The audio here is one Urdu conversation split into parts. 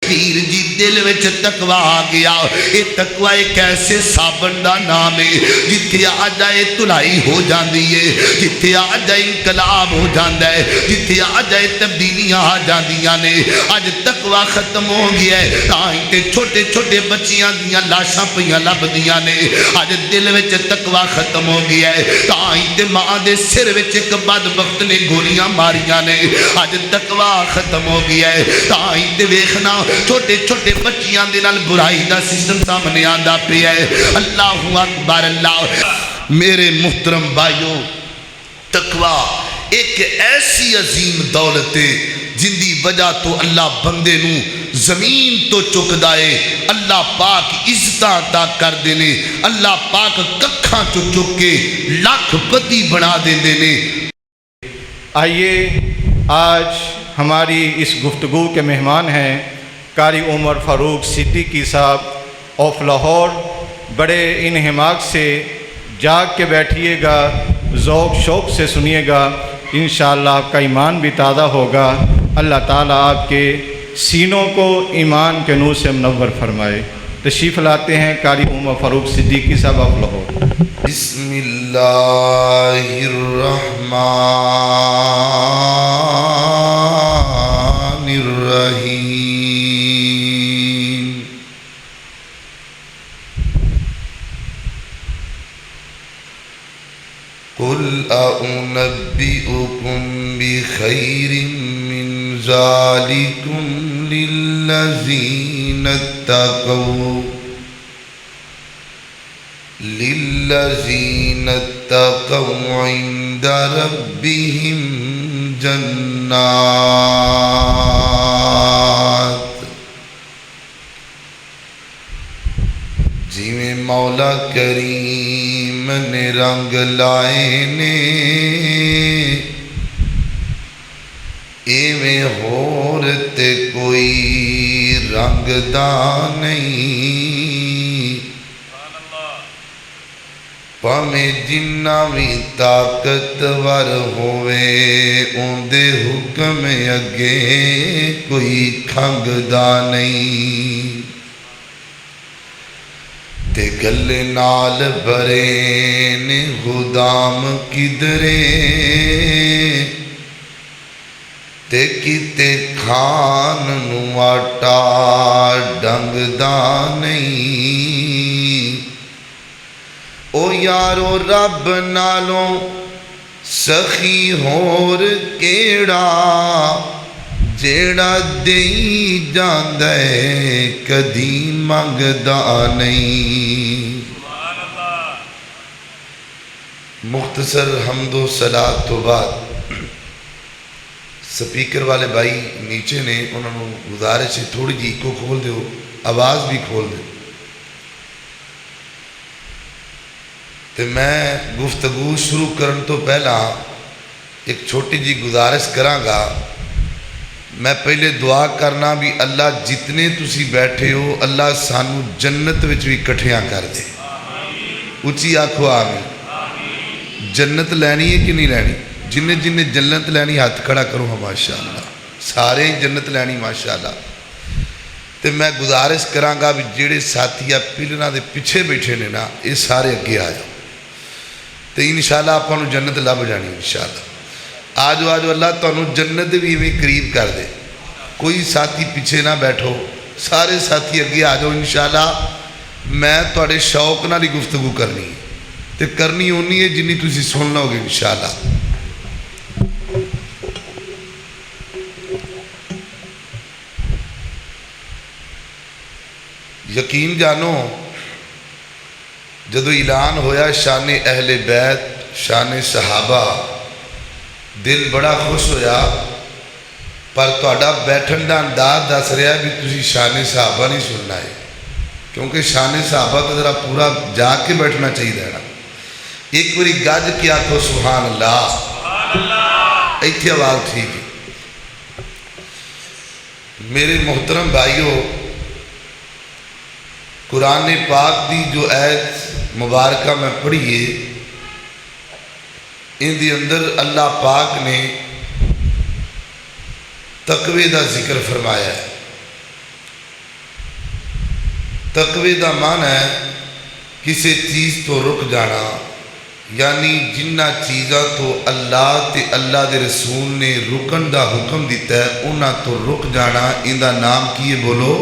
پیر جی دل وچ تقوی آ گیا. یہ تقوی ایک ایسے صابن دا نام ہے جتھے آ جائے تلائی ہو جاندی ہے, جتھے آ جائے انقلاب ہو جاندا ہے, جتھے آ جائے تبدیلیاں آ جاندیاں نے. اج تقوی ختم ہو گیا ہے تاں تے چھوٹے چھوٹے بچیاں دیاں لاشاں پیاں لبدیاں نے. اج دل وچ تقوی ختم ہو گیا ہے تاں تے ماں دے سر وچ ایک بدبخت نے گولیاں ماریاں نے. اج تقوی ختم ہو گیا ہے تاں تے ویکھنا چھوٹے چھوٹے بچیاں دے نال برائی دا سسٹم سامنے آندا پیا ہے. اللہ اکبر اللہ. میرے محترم بھائیو, تقوی ایک ایسی عظیم دولت ہے جن دی وجہ تو اللہ بندے نو زمین تو چک دائے. اللہ پاک عزتاں عطا کر دینے, اللہ پاک ککھاں چو چک کے لاکھ پتی بنا دیندے نے. آئیے آج ہماری اس گفتگو کے مہمان ہیں قاری عمر فاروق صدیقی صاحب آف لاہور. بڑے انہماک سے جاگ کے بیٹھیے گا, ذوق شوق سے سنیے گا, انشاءاللہ آپ کا ایمان بھی تازہ ہوگا. اللہ تعالیٰ آپ کے سینوں کو ایمان کے نور سے منور فرمائے. تشریف لاتے ہیں قاری عمر فاروق صدیقی صاحب آف لاہور. بسم اللہ الرحمن الرحیم. قل أنبئكم بخير من ذلكم للذين اتقوا عند ربهم جنات. جی میں مولا کریم نے رنگ لائے نے ایویں ہور تے کوئی رنگ دا نہیں. پاویں جنہ بھی طاقتور ہوئے اندے حکم اگے کوئی کھنگ دا نہیں. تے گلے نال بھرے نے غدام کدرے تے کتے کھان نو آٹا ڈنگ دا نہیں. او یارو رب نالوں سخی ہور کیڑا جیڑا دئی جاندے کدی منگدا نہیں. مختصر حمد و صلاۃ تو بعد سپیکر والے بھائی نیچے نے, انہوں نے گزارش ہے تھوڑی جی کو کھول دیو, آواز بھی کھول دیو. تو میں گفتگو شروع کرن تو پہلا ایک چھوٹی جی گزارش کراں گا. میں پہلے دعا کرنا بھی اللہ جتنے تسی بیٹھے ہو اللہ سانو جنت وچ بھی کٹھیاں کر دے. اچھی آکھو آمین. جنت لینی ہے کہ نہیں لینی؟ جنہیں جنہیں جنت لینی ہاتھ کھڑا کرو ہاں ماشاءاللہ. سارے جنت لینی ماشاءاللہ. تو میں گزارش کراں گا بھی جڑے ساتھیہ پلنا دے پیچھے بیٹھے نے نا یہ سارے اگے آ جاؤ تو انشاءاللہ آپ کو جنت لب جانی انشاءاللہ. آجو آجو اللہ تانوں جنت بھی میں قریب کر دے. کوئی ساتھی پیچھے نہ بیٹھو, سارے ساتھی اگے آ جاؤ انشاءاللہ. میں تواڈے شوق نال ہی گفتگو کرنی ہے تے کرنی ہونی ہے جنی تسی سن لو گے انشاءاللہ. یقین جانو جدو اعلان ہویا شان اہل بیت شان صحابہ دل بڑا خوش ہویا, پر تہاڈا بیٹھن دا انداز دس رہا ہے بھی تسی شان صحابہ نہیں سننا ہے, کیونکہ شان صحابہ تو ذرا پورا جا کے بیٹھنا چاہیے نا. ایک باری گج کے آکھو سبحان اللہ. ایتھے آواز ٹھیک ہے. میرے محترم بھائیوں, قرآن پاک دی جو آیت مبارکہ میں پڑھیے ان دی اندر اللہ پاک نے تقوی دا ذکر فرمایا ہے. تقوی دا معنی ہے کسی چیز تو رک جانا، یعنی جنہ چیزاں تو اللہ تے اللہ دے رسول نے رکن دا حکم دیتا ہے انہاں تو رک جانا، ان دا نام کی ہے؟ بولو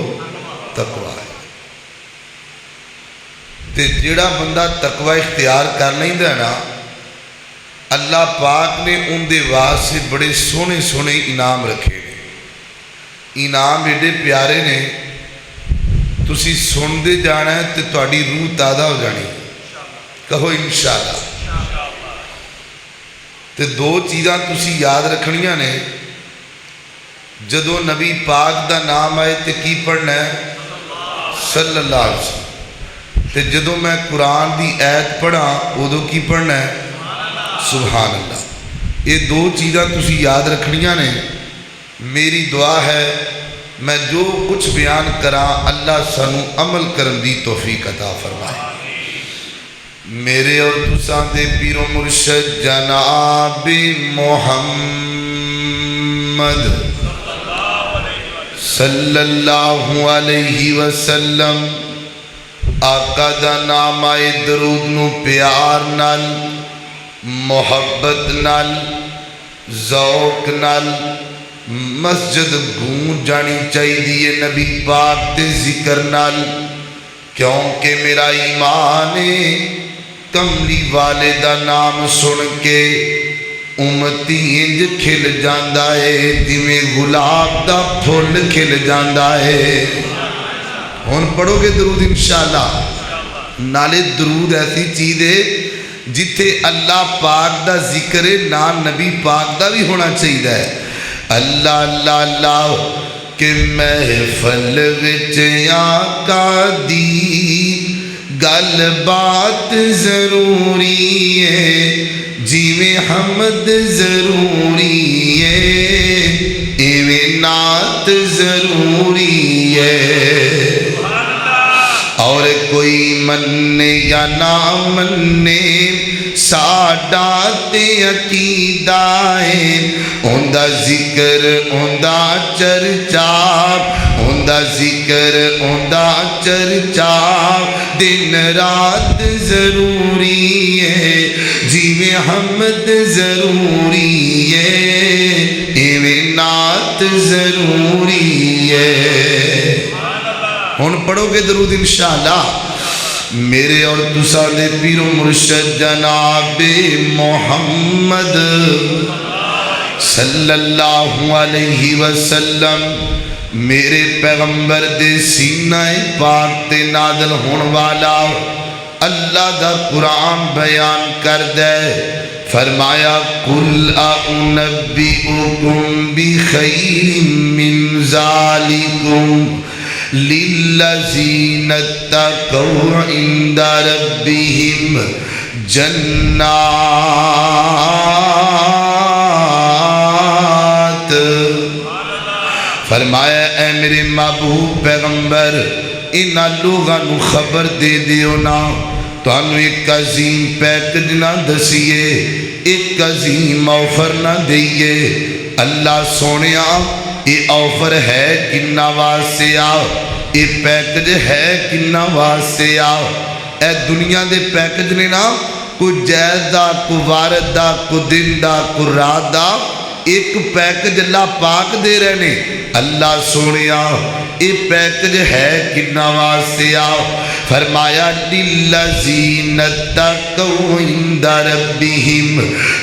تقوی ہے۔ تے جڑا بندہ تقوی اختیار کر لیندہ ہے نا، اللہ پاک نے ان دے واسطے بڑے سونے سونے انعام رکھے نے، انعام ایڈے پیارے نے، تسی سن دے جانا ہے تے تہاڈی روح تازہ ہو جانی، کہو انشاءاللہ۔ تے دو چیزاں تسی یاد رکھنیاں نے، جدو نبی پاک دا نام آئے تے کی پڑھنا ہے؟ صلی اللہ علیہ وسلم۔ تے جدو میں قرآن دی آیت پڑھا ادو کی پڑھنا ہے؟ سبحان اللہ۔ یہ دو چیزاں تسی یاد رکھنیاں نے۔ میری دعا ہے میں جو کچھ بیان کراں اللہ سانو عمل کرن دی توفیق عطا فرمائے۔ میرے اور تساں دے پیر و مرشد جناب محمد صلی اللہ علیہ وسلم آقا دا نام آئے درود نو پیار نال، محبت نال، ذوق نال مسجد گونج جانی چاہیے نبی پاک تے ذکر نال، کیونکہ میرا ایمان ہے کملی والے دا نام سن کے امتی انج کھل جاندہ ہے جویں گلاب دا پھول کھل جاندہ ہے۔ ہون پڑھو گے درود انشاءاللہ۔ نالے درود ایسی چیز ہے جتھے اللہ پاک دا ذکر نام نبی پاک دا بھی ہونا چاہیے۔ اللہ اللہ اللہ کہ محفل وچ آقا دی گل بات ضروری ہے، جیویں حمد ضروری ہے ایویں نعت ضروری ہے۔ اور کوئی مننے یا نہ مننے ساڈا تے عقیدہ ہے، اوندا ذکر اوندا چرچا، اوندا ذکر اوندا چرچا دن رات ضروری ہے، جیویں حمد ضروری ہے ایویں نعت ضروری ہے۔ ہن پڑھو گے درود انشاءاللہ۔ میرے اور تساں دے پیر و مرشد جناب محمد صلی اللہ علیہ وسلم میرے پیغمبر دے سینہ پاک تے نازل ہون والا اللہ دا قرآن بیان کر دے، فرمایا قُلْ أَنَبِّئُكُمْ بِخَيْرٍ مِّن ذَلِكُمْ لِلَّذِينَ اتَّقَوْا عِندَ رَبِّهِمْ جنات۔ فرمایا اے میرے محبوب پیغمبر انہاں لوگاں نو خبر دے دیو نا، تانوں ایک عظیم پیکج نہ دسیے، ایک عظیم آفر نہ دئیے۔ اللہ سونیا یہ آفر ہے کنہ واسطے آؤ، یہ پیکج ہے کنہ واسطے آؤ۔ اے دنیا دے پیکج نے نا کوئی جائز دا، کوئی وارد دا، کوئی دن دا، کوئی رات دا، ایک پیکج اللہ پاک دے رہنے۔ اللہ سونیا یہ پیکج ہے کنہ واسطے آؤ، فرمایا لِلَّذِينَ اتَّقَوْا عِندَ رَبِّهِمْ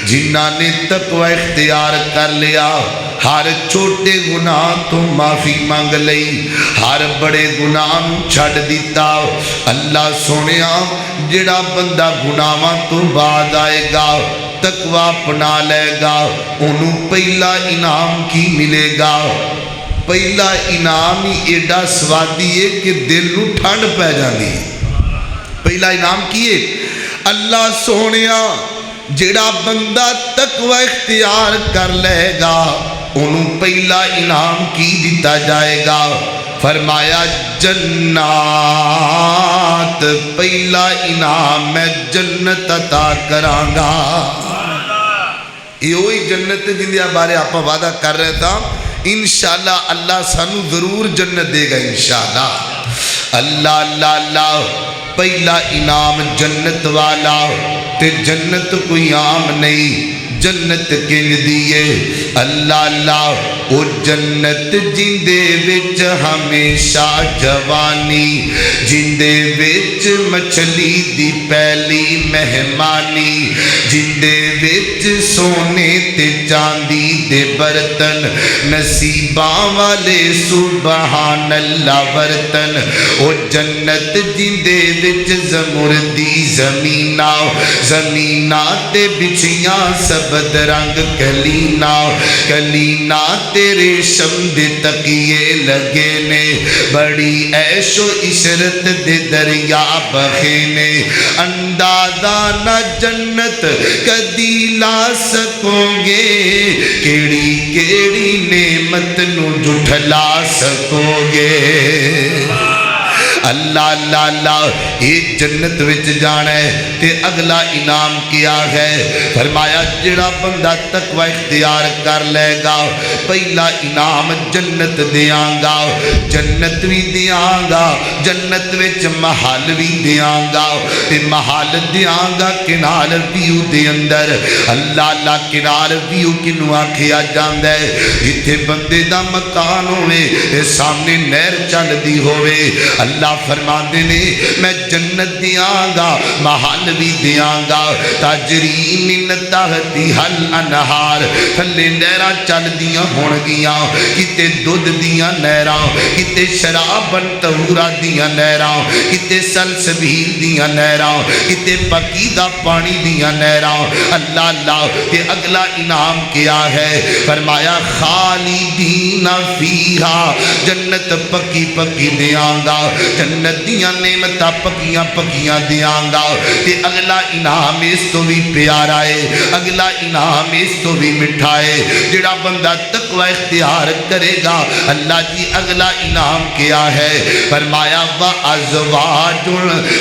جنہاں نے تقوی اختیار کر لیا، ہر چھوٹے گناہ تو معافی مانگ لئی، ہر بڑے گناہ چھڑ دیتا۔ اللہ سونیا جڑا بندہ گناہاں تو بعد آئے گا تقوی اپنا لے گا، انہوں پہلا انعام کی ملے گا؟ پہلا انعام ہی ایڈا سوادی ہے کہ دل نو ٹھنڈ پہ جاندی ہے۔ پہلا انعام کیے اللہ سونیا جڑا بندہ تقوی اختیار کر لے گا انہوں پہلا انعام کی دیتا جائے گا، فرمایا جنات، پہلا انعام میں جنت عطا کرانگا۔ یہ وہی جنت جن دیا بارے آپ وعدہ کر رہے تھا، انشاءاللہ اللہ سانو ضرور جنت دے گا انشاءاللہ۔ اللہ اللہ اللہ پہلا انعام جنت والا تے جنت کوئی عام نہیں جنت کنج دیئے اللہ اللہ او جنت جندے وچ ہمیشہ جوانی جندے وچ مچھلی دی پہلی مہمانی جندے وچ سونے تے چاندی دے برتن نصیباں والے سبحان اللہ برتن او جنت جندے وچ زمردی زمیناں زمیناں تے بچھیاں سبد رنگ کلینا کلینا تے ریشم دے تکیے لگے نے بڑی عیش و عشرت دے دریا بہے نے اندازہ نہ جنت کدی لا سکو گے کیڑی کیڑی نعمت نو جھٹلا سکو گے اللہ اللہ اللہ یہ جنت وچ جانا ہے تے اگلا انعام کیا ہے فرمایا جڑا بندہ تقوی اختیار کر لے گا پہلا انعام جنت دیاں گا جنت بھی دیاں گا جنت وچ محل بھی دیاں گا تے محل دیاں گا کنال ویو دے اندر اللہ اللہ کنال ویو کنو آکھیا جاندا ہے جتھے بندے دا مکان ہوئے تے سامنے نہر چل دی ہوئے اللہ فرما دینے میں جنت دیاں گا محل بھی دیاں گا تجری من تحتی حل انہار تھلے نہراں چل دیاں ہون گیاں کتے دودھ دیاں نہراں کتے شرابن طہورا دیاں نہراں کتے سلسبیل دیاں نہراں کتے پکیدہ پانی دیاں نہراں اللہ اللہ کہ اگلا انعام کیا ہے فرمایا خالدین فیہا جنت پکی پکی دیاں گا جنت دیاں نعمتاں پکیاں پکیاں دیاں گا تے اگلا انعام اس تو بھی پیارا ہے اگلا انعام اس تو بھی مٹھا ہے جڑا بندہ تقوی اختیار کرے گا اللہ جی اگلا انعام کیا ہے فرمایا وَأَزْوَاجٌ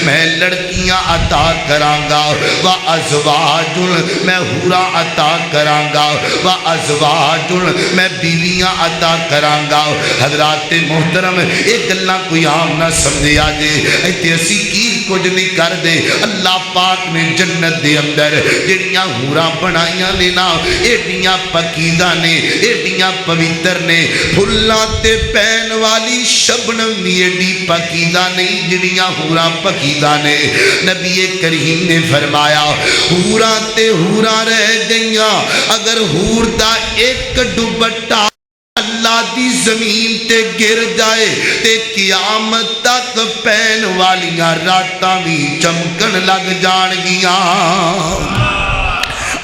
میں لڑکیاں عطا کراں گا وَأَزْوَاجٌ میں حورا عطا کراں گا وَأَزْوَاجٌ میں بیویاں عطا کراں گا حضرات محترم ایک گلاں کوئی عام نہ سمجھے آجے ایتے اسی کی کچھ نہیں کر دے اللہ پاک نے جنت دے اندر جڑیاں حوراں بنائیاں نے نا ایڈیاں پکیدہ نے ایڈیاں پویتر نے پھلاں تے پین والی شبنم بھی ایڈی پکیدہ نہیں جڑیاں حوراں پکیدہ نے نبی کریم نے فرمایا حوراں تے حوراں رہ گئیاں اگر حور دا ایک دوپٹہ اللہ دی زمین تے گر جائے تے قیامت تک پین والیاں راتاں بھی چمکن لگ جان گیاں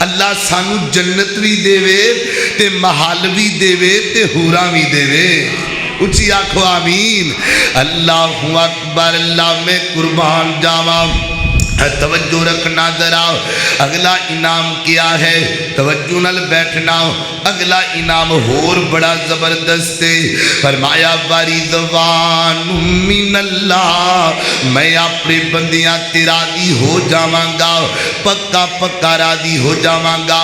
اللہ سانو جنت بھی دے وے تے محل بھی دے وے تے حوراں بھی دے وے اچھی آنکھو آمین اللہ اکبر اللہ میں قربان جاواں توجہ رکھنا ذرا اگلا انعام کیا ہے توجہ نال بیٹھنا اگلا انعام اور بڑا زبردست ہے فرمایا ورضوان من اللہ میں اپنے بندیاں تے راضی ہو جاواں گا پکا پکا راضی ہو جاواں گا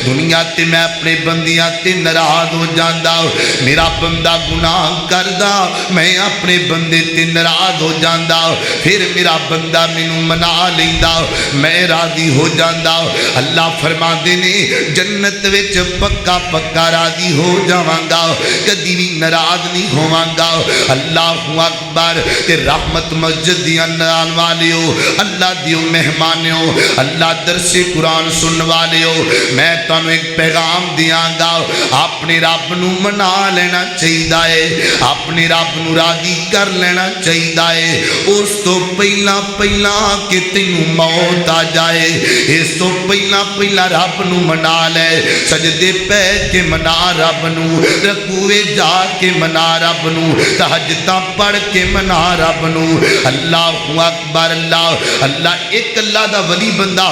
دنیا تے میں اپنے بندیاں تے ناراض ہو جاندا میرا بندہ گناہ کردا میں اپنے بندے تے ناراض ہو جاندا پھر میرا بندہ مینوں منا لیندہ میں راضی ہو جاندا اللہ فرماندے نے جنت وچ پکا پکا راضی ہو جاواں گا کدی بھی ناراض نہیں ہوواں گا اللہ اکبر تے رحمت مسجد دیاں نال والیو اللہ دیو مہمانیو اللہ درس قرآن سن والیو میں تانوں ایک پیغام دیاں گا اپنے رب نو منا لینا چاہیے اپنے رب نو راضی کر لینا چاہیے اس تو پہلا پہلا کہ تینوں موت آ جائے اس تو پہلا پہلا رب نو منا لے سجدے پہ کے منا رب نو رکوے جا کے منا رب نو تہجداں پڑھ کے منا رب نو اللہ اکبر اللہ اللہ ایک اللہ دا ولی بندہ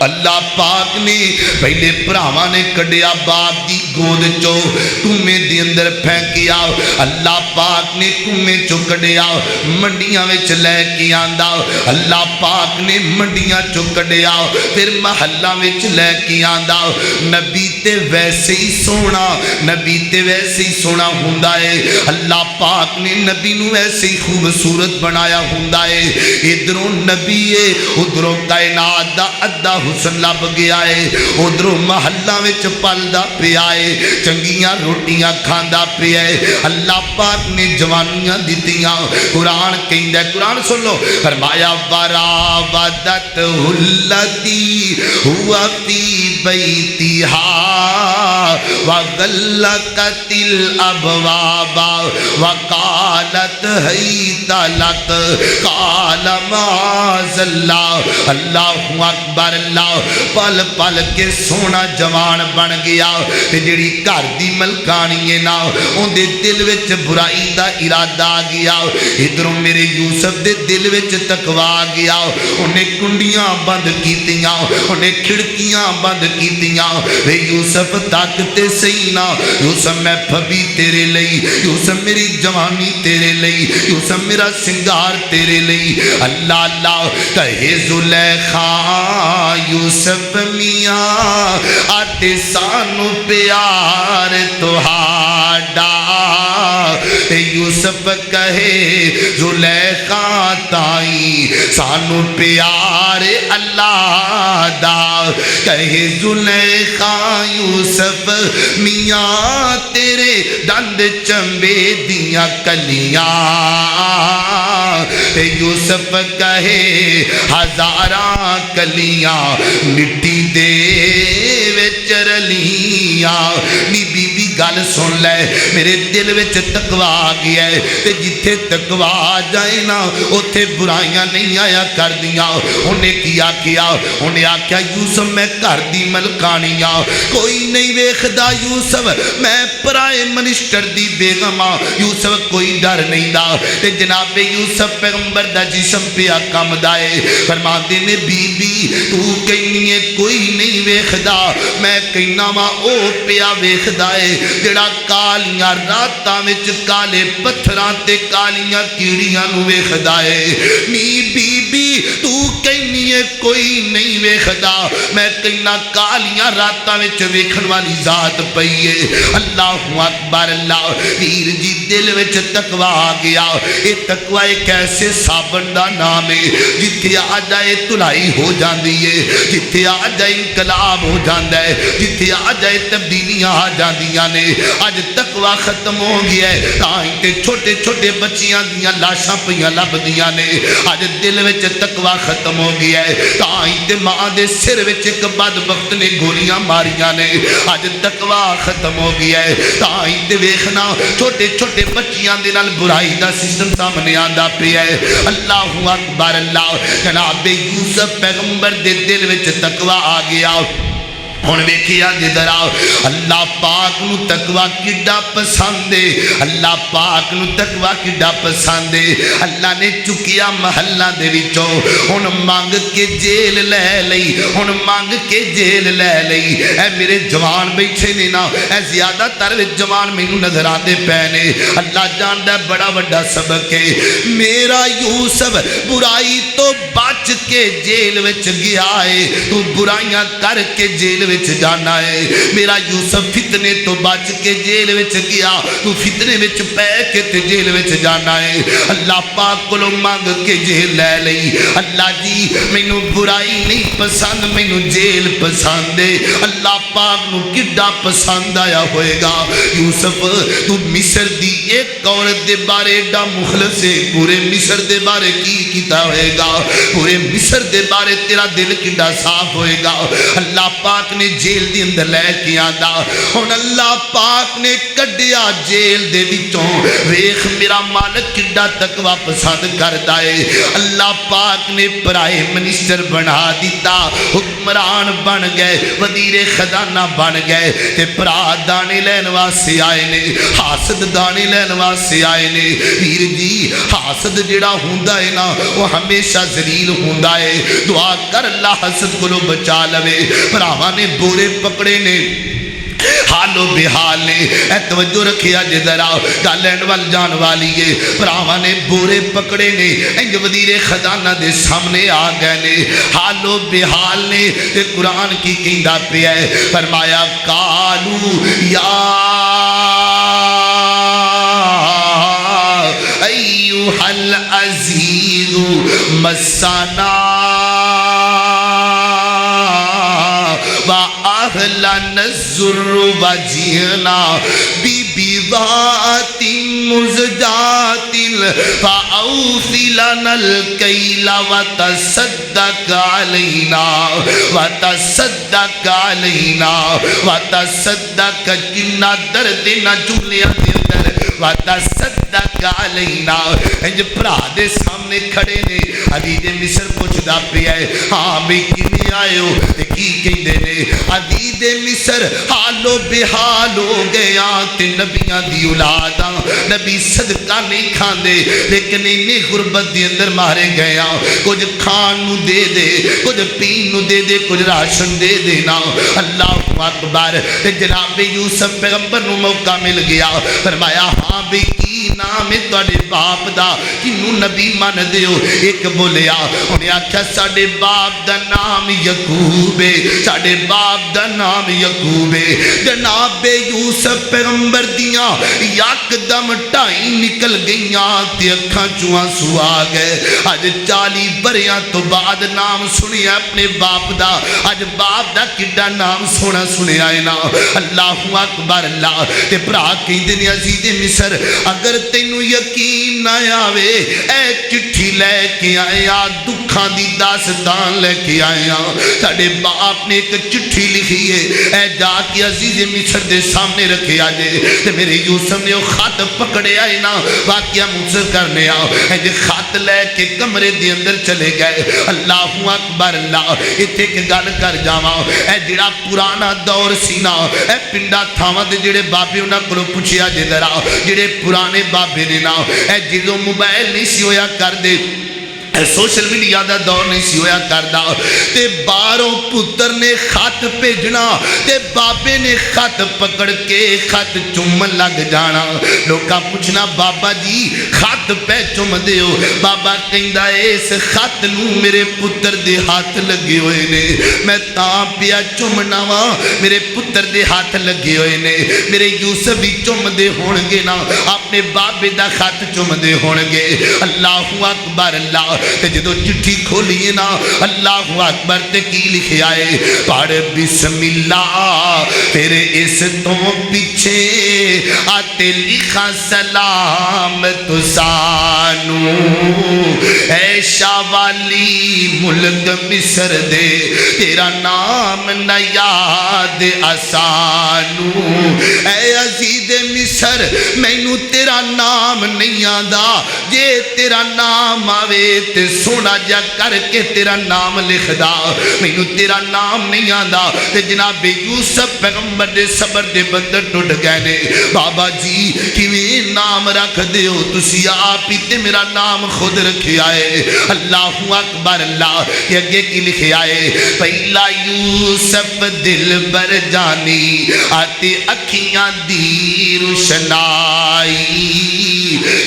اللہ پاک نے پہلے بھراواں نے کڈیا باپ دی گود چو کمے دے اندر پھینکیا اللہ پاک نے کمے چو کڈیا منڈیاں وچ لے کے آندا اللہ پاک نے منڈیاں چو کڈیا پھر محلہ وچ لے کے آندا نبی تے ویسے ہی سونا نبی تے ویسے ہی سونا ہوندا ہے اللہ پاک نے نبی نو ایسے ہی خوبصورت بنایا ہوندا ہے ادھروں نبی ہے ادھروں کائنات دا ادھا حسن لب گیا ہے ادھروں محلہ وچ پلدا پیا ہے چنگیاں روٹیاں کھاندا پیا ہے اللہ پاک نے جوانیاں دتیاں قرآن کہندا ہے قرآن سن لو فرمایا وراودت التی ہوا فی بیتہا وغلقت الابواب وقالت حیت لک قال معاذ اللہ اللہ اکبر اللہ پل پل کے سونا جوان بن گیا تے جڑی گھر دی ملکانی ہے نا اون دے دل وچ برائی دا ارادہ آ گیا ادھروں میرے یوسف دے دل وچ تقوی آ گیا انہیں کنڈیاں بند کیتیاں انہیں کھڑکیاں بند کیتیاں وے یوسف طاقتے سہی نا یوسف میں پھبی تیرے لئی یوسف میری جوانی تیرے لئی یوسف میرا سنگار تیرے لئی اللہ اللہ کہے زلیخا یوسف میاں آتے سانو پیار تہاڈا یوسف کہے زلیخا تائی سانو پیار اللہ دا کہے زلیخا یوسف میاں تیرے دند چمبے دیاں کلیاں یوسف کہے ہزاراں کلیاں مٹی دے وچ رلیاں نی بی بی گل سن لے میرے دل وچ تقوی آ گیا ہے تے جتھے تقوی آ جائے نا اوتھے برائیاں نہیں آیا کر دیاں انہیں کیا کیا انہیں آکھیا یوسف میں گھر دی ملکانیاں کوئی نہیں ویکھدا یوسف میں پرائے منسٹر دی بیگم ہاں یوسف کوئی ڈر نہیں دا تے جناب یوسف پیغمبر دا جسم پیا کم دائے فرماندے نے بی بی تو کہنی ہے کوئی نہیں ویکھدا میں کہنا وا او پیا ویکھدا ہے جڑا کالیاں راتاں وچ کالے پتھراں تے کالیاں کیڑیاں نو ویکھدا ہے نی بی بی تو کہنی ہے کوئی نہیں ویکھدا میں کہنا کالیاں راتاں وچ ویکھن والی ذات پئی ہے اللہ اکبر اللہ ویر جی دل وچ تقوی آ گیا اے تقوی ایک ایسے صابن دا نام ہے جتھے آ جائے تلائی ہو جاندی ہے جتھے آ جائے انقلاب ہو جاندا ہے جتھے آ جائے تبدیلیاں آ جاندیاں نے اج تقوی ختم ہو گیا ہے تائیں تے چھوٹے چھوٹے بچیاں دیاں لاشاں پیاں لبدیاں نے اج دل وچ تقوی ختم ہو گیا ہے تائیں تے ماں دے سر وچ ایک بدبخت نے گولیاں ماریاں نے اج تقوی ختم ہو گیا ہے تائیں تے ویکھنا چھوٹے چھوٹے بچیاں دے نال برائی دا سسٹم سامنے آندا پیا ہے اللہ اکبر اللہ جناب یوسف پیغمبر دے دل وچ تقوی آ گیا ہن ویکھیا جدھر آؤ اللہ پاک نو تقوی کڈا پسند ہے اللہ پاک نو تقوی کڈا پسند ہے اللہ نے چکیا محلہ دے وچوں ہن مانگ کے جیل لے لئی ہن مانگ کے جیل لے لئی اے میرے جوان بیٹھے نے نا اے زیادہ تر جوان مینوں نظر آندے پے نے اللہ جاندا بڑا بڑا سبق ہے میرا یوسف برائی تو بچ کے جیل وچ گیا ہے تو برائیاں کر کے جیل وچ جانا ہے میرا یوسف فتنے تو بچ کے جیل وچ گیا تو فتنے وچ پے کے تے جیل وچ جانا ہے اللہ پاک کولوں مانگ کے جیل لے لئی اللہ جی مینوں برائی نہیں پسند مینوں جیل پسند ہے اللہ پاک نو کڈا پسند آیا ہوئے گا یوسف تو مصر دی ایک عورت دے بارے ایڈا مخلص ہے پورے مصر دے بارے کی کیتا ہوئے گا پورے مصر دے بارے تیرا دل کڈا صاف ہوئے گا اللہ پاک نے جیل دے اندر لے کے آندا ہن اللہ پاک نے کڈیا جیل دے وچوں ویکھ میرا مالک کڈا تقوی پسند کردا ہے اللہ پاک نے پرائم منسٹر بنا دیتا حکمران بن گئے وزیر خزانہ بن گئے تے پرا دانے لین واسطے آئے نے حاسد دانے لین واسطے آئے نے ویر جی حاسد جڑا ہوندا ہے نا وہ ہمیشہ ذلیل ہوندا ہے دعا کر اللہ حسد کو بچا لوے بھراواں نے بورے پکڑے نے حالو بحال نے اے توجہ رکھیا جے ذرا گل اینڈ وال جان والی ہے بھراواں نے بورے پکڑے نے انج وزیر خزانہ دے سامنے آ گئے نے حالو بحال نے تے قرآن کی کہندا پیا ہے فرمایا قالو یا ایھا العزیز مسنا وأهلنا الزر وجئنا ببضاعة مزجاة فأوف لنا الكيل وتصدق علينا وتصدق جنا درد نہ جملیاں دے اندر وتصدق علینا انج بھرا دے سامنے کھڑے نے عزیز مصر پوچھدا پیا ہے ہاں میں کیویں آئے ہو تے کی کہندے نے عزیز مصر حالو بحال ہو گیا تے نبیاں دی اولاداں نبی صدقہ نہیں کھاندے لیکن انہیں غربت دی اندر مارے گیا کچھ کھان نو دے دے کچھ پین نو دے دے کچھ راشن دے دینا اللہ اکبر تے جناب یوسف پیغمبر نو موقع مل گیا فرمایا ہاں بھئی کی نام ہے تواڈے باپ دا کنوں نبی من دیو ایک بولیا انہیں آکھیا ساڈے باپ دا نام یعقوب ہے ساڈے باپ دا نام یعقوب ہے جناب یوسف پیغمبر دیاں یک دم ٹائی نکل گئیاں تے اکھاں چوں آنسو آ گئے اج 40 بریاں تو بعد نام سنیا اپنے باپ دا اج باپ دا کڈا نام سونا سنیا ہے نا اللہ اکبر اللہ تے بھرا کہندے نے عزیز مصر اگر تینوں یقین نہ آوے اے چٹھی لے کے آیا دکھاں دی داستان لے کے آیا ساڈے باپ نے ایک چٹھی لکھی ہے اے جا کے عزیز مصر دے سامنے رکھے آجے تے میرے یوسف نے وہ خط پکڑے آئے نا واقعہ مصر کرنے آؤ اے جے خط لے کے کمرے دے اندر چلے گئے اللہ اکبر اللہ اتھے کے گل کر جاواں اے جڑا پرانا دور سی نا اے پنڈا تھاواں دے جڑے بابے انہاں کولوں پوچھیا جے ذرا جڑے پرانے بابے نے نا اے جدوں موبائل نہیں سی ہویا کر دے سوشل میڈیا دا دور نہیں سی ہویا کردا تے باہروں پتر نے خط بھیجنا تے بابے نے خط پکڑ کے خط چومن لگ جانا لوکاں پوچھنا بابا جی خط پہ چوم دیو بابا کہندا اس خط نو میرے پتر دے ہاتھ لگے ہوئے نے میں تاں پیا چومنا وا میرے پتر دے ہاتھ لگے ہوئے نے میرے یوسف بھی چوم دے ہون گے نا اپنے بابے دا خط چوم دے ہون گے اللہ اکبر اللہ تے جدو چٹھی کھولیے نا اللہ اکبر تے کی لکھے آئے پڑھ بسم اللہ پھر اس تو پیچھے آتے لکھا سلام تو سانو اے شاہ والی ملک مصر دے تیرا نام نہ یاد آسانو اے عزیز مصر مینوں تیرا نام نہیں آندا جے تیرا نام آوے تے سونا جا کر کے تیرا نام لکھ دا مینوں تیرا نام نہیں آندا تے جناب یوسف پیغمبر دے صبر دے بندر ٹوٹ گئے نے بابا جی کیویں نام رکھ دیو تسی آپ ہی تے میرا نام خود رکھے آئے اللہ اکبر اللہ یہ اگے کی لکھے آئے پہلا یوسف دل بر جانی آتے اکھیاں دی روشنائی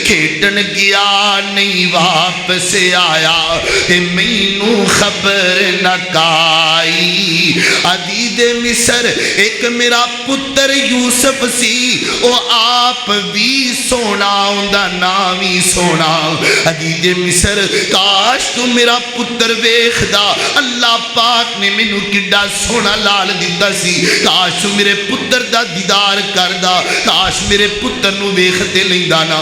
کھیڈن گیا نہیں واپس آیا تے مینوں خبر نہ کائی عزیز مصر ایک میرا پتر یوسف سی او آپ بھی سونا اوندا نام ہی سونا عزیز مصر کاش تو میرا پتر ویکھدا اللہ پاک نے مینوں کڈا سونا لال دتا سی کاش تو میرے پتر دا دیدار کردا کاش میرے پتر نو ویکھتے لیندا نا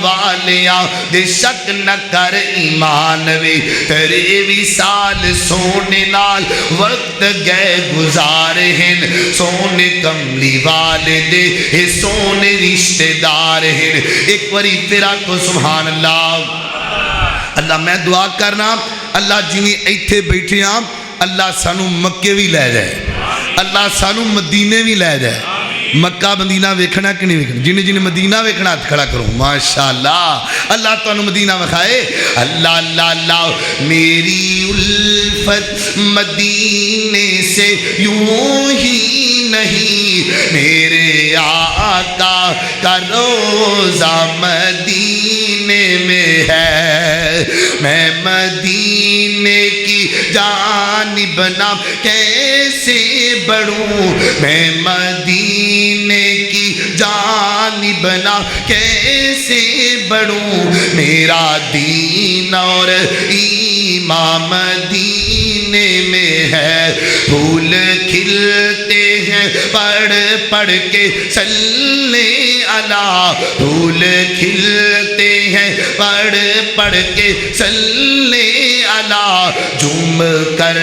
والیاں دے شک نہ کر ایمان وے تیرے وصال سونے نال وقت گئے گزار ہیں سونے کملی والے دے اے سونے رشتے دار ہیں ایک وری تیرا کو سبحان اللہ اللہ میں دعا کرنا اللہ جنہیں ایتھے بیٹھے ہیں اللہ سانو مکے بھی لے جائے اللہ سانو مدینے بھی لے جائے مکہ مدینہ ویکھنا کہ نہیں ویکھنا جنہیں مدینہ ویکھنا ہاتھ کھڑا کرو ماشاءاللہ اللہ تو انہوں مدینہ وکھائے اللہ اللہ اللہ میری الفت مدینے سے یوں ہی نہیں میرے آقا کا روزہ مدینے میں ہے میں مدینے کی جانب نہ کیسے بڑھوں میں مدینے کی جانب نہ کیسے بڑھوں میرا دین اور ایمان مدینے میں ہے پھول کھلتے ہیں پڑھ پڑھ کے صلی اللہ پھول کھلتے ہیں پڑھ پڑھ کے صلی اللہ جھوم کر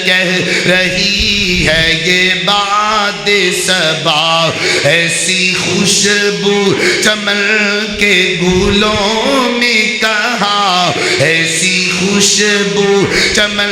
کہہ رہی ہے یہ باد صبا ایسی خوشبو چمن کے گلوں میں کہاں ایسی خوشبو چمن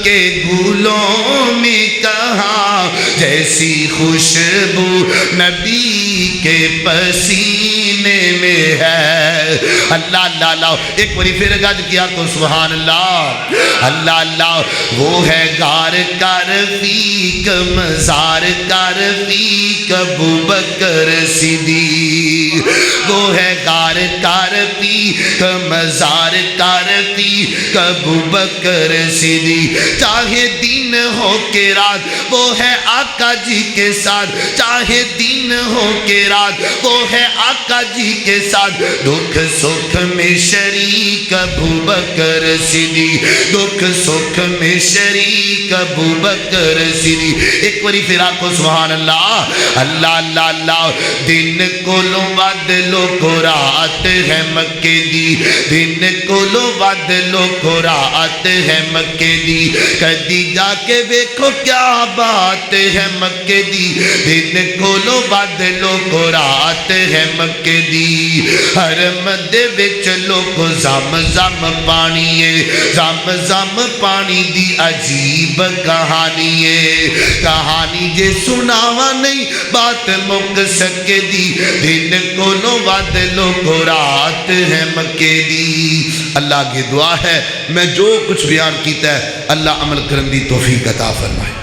کے گلوں میں کہاں جیسی خوشبو نبی کے پسینے میں ہے اللہ اللہ اللہ ایک باری پھر گاج کیا تو سبحان اللہ اللہ اللہ وہ ہے غار کر فیک مزار کر فیک ابو بکر صدیق وہ ہے غار کر فیک مزار کر فیک ابو بکر صدیق چاہے دن ہو کے رات وہ ہے آقا جی کے ساتھ چاہے دن ہو کے رات وہ ہے آقا جی کے ساتھ دکھ سکھ میں شریک ابو بکر صدیق دکھ سکھ میں شریک ابو بکر صدیق ایک باری پھر آپ کو سبحان اللہ اللہ اللہ اللہ دن کو لو ود لو کو رات ہے مکے دی دن کو لو ود لو کو رات ہے مکے دی کدی جا کے دیکھو کیا بات ہے مکے دی دن کو لو ود لو کو رات ہے مکے دی حرم دے وچ لوگو زم زم پانی ہے زم زم پانی دی عجیب کہانی ہے کہانی جے سناوا نہیں بات مک سکے دی دن کو لو ود لو کو رات ہے مکے دی اللہ کی دعا ہے میں جو کچھ بیان کیتا ہے اللہ عمل کرن دی توفیق عطا فرمائے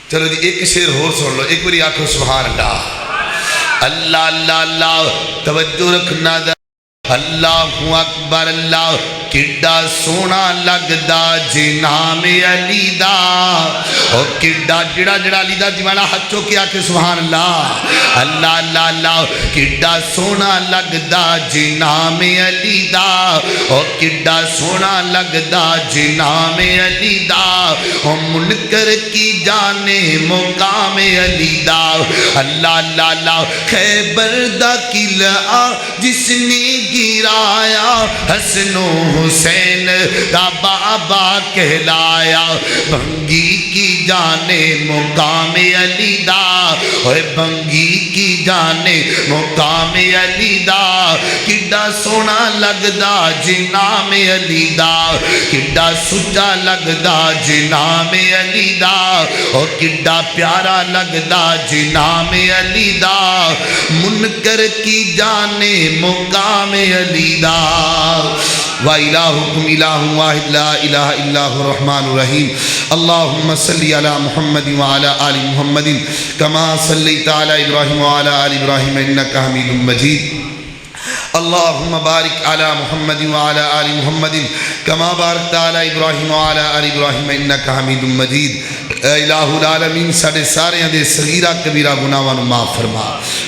چلو جی ایک شعر ہو سن لو ایک باری آنکھو سبحان اللہ اللہ اللہ اللہ توجہ رکھنا دا اللہ اکبر اللہ کڈا سونا لگدا جی نام علی دا اور کڈا جڑا جڑا علی دا دیوانا ہتھوں کیا کہ سبحان اللہ اللہ اللہ اللہ کڈا سونا لگدا جی نام علی دا اور کڈا سونا لگدا جی نام علی دا اور منکر کی جانے مقام علی دا اللہ اللہ اللہ خیبر دا قلعہ جس نے گرایا حسن و حسین کا بابا کہلایا بھنگی کی جانے مقام علی دا اور بھنگی کی جانے مقام علی دا کڈا سونا لگدا جی نام علی دا کڈا سچا لگدا جی نام علی دا اور کڈا پیارا لگدا جی نام علی دا منکر کی جانے مقام علی دا وَإِلَٰهُكُمْ إِلَٰهٌ وَاحِدٌ لَا إِلَٰهَ إِلَّا هُوَ الرَّحْمَٰنُ الرَّحِيمُ اللهم صل على محمد وعلى آل محمد كما صليت على إبراهيم وعلى آل إبراهيم إنك حميد مجيد اللهم بارك على محمد وعلى آل محمد كما باركت على إبراهيم وعلى آل إبراهيم إنك حميد مجيد الہ العالمین ساڑھے سارے اندے صغیرہ کبیرہ گناہوں معاف فرما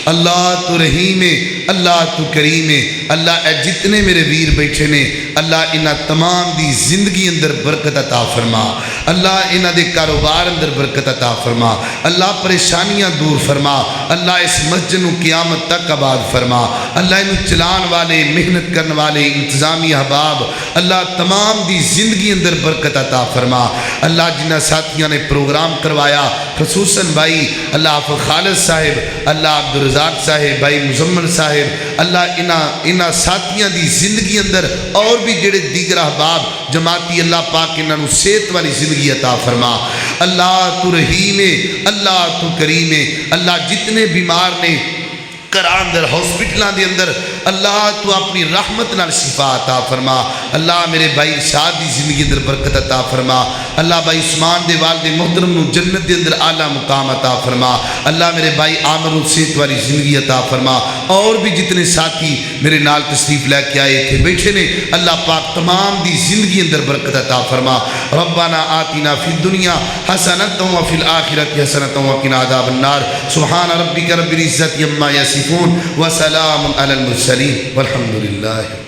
اللہ تو رحیم ہے اللہ تو کریم ہے اللہ اے جتنے میرے ویر بیٹھے نے اللہ انہا تمام دی زندگی اندر برکت عطا فرما اللہ انہاں دے کاروبار اندر برکت عطا فرما، اللہ پریشانیاں دور فرما، اللہ اس مسجد نو قیامت تک آباد فرما، اللہ انہوں چلان والے، محنت کرنے والے انتظامی احباب، اللہ تمام دی زندگی اندر برکت عطا فرما۔ اللہ جنہ ساتھیاں نے پروگرام کروایا، خصوصاً بھائی اللہ حافظ خالد صاحب، اللہ عبدالرزاق صاحب، بھائی مزمل صاحب، اللہ انہاں ساتھیاں دی زندگی اندر اور بھی جڑے دیگر احباب جماعتی، اللہ پاک انہاں نو صحت والی زندگی عطا فرما۔ اللہ تو رحیم ہے، اللہ تو کریم ہے، اللہ جتنے بیمار نے گھراں اندر، ہاسپٹلاں دے اندر، اللہ تو اپنی رحمت نال شفا عطا فرما۔ اللہ میرے بھائی ارشاد دی زندگی اندر برکت عطا فرما۔ اللہ بھائی عثمان دے والد محترم نو جنت دے اندر اعلیٰ مقام عطا فرما۔ اللہ میرے بھائی عامر نو صحت والی زندگی عطا فرما۔ اور بھی جتنے ساتھی میرے نال تشریف لے کے آئے تھے بیٹھے نے، اللہ پاک تمام دی زندگی اندر برکت عطا فرما۔ ربنا آتنا فی الدنیا حسنۃ وفی الآخرۃ حسنۃ وقنا عذاب النار۔ سبحان ربک رب العزۃ عما یصفون وسلام علی المرسلین والحمد للہ۔